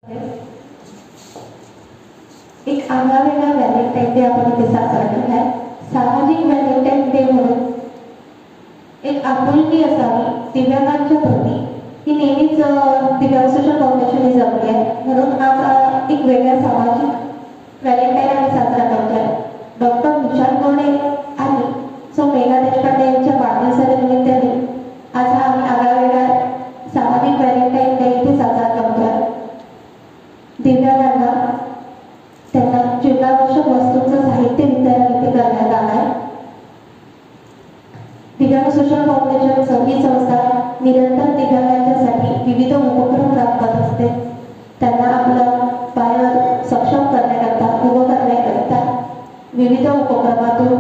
एक आगळावेगळा Valentine day आपण इथे साजरा केला आहे. सामाजिक व्हॅलेंटाईन डे म्हणून एक आपुलकी असावी दिव्यांगांच्या प्रती ही नेहमीच दिव्यांग सोशल फाउंडेशनने जपली आहे. म्हणून आज एक वेगळ्या सामाजिक व्हॅलेंटाईन आम्ही साजरा करतोय. डॉक्टर विशाल गोडे आणि सौ मेघा देशपांडे यांच्या वाढदिवसाच्या निमित्ताने आज हा आम्ही आगळावेगळा सामाजिक व्हॅलेंटाईन डे इथे साजरा करतोय. दिव्यांगांना त्यांना जीवनावश्यक वस्तूंचं साहित्य वितरण इथे करण्यात आलं आहे. दिव्यांग सोशल फाउंडेशन ही संस्था निरंतर दिव्यांगांच्यासाठी विविध उपक्रम राबवत असते. त्यांना आपलं पायावर सक्षम करण्याकरता उभं करण्याकरता विविध उपक्रमातून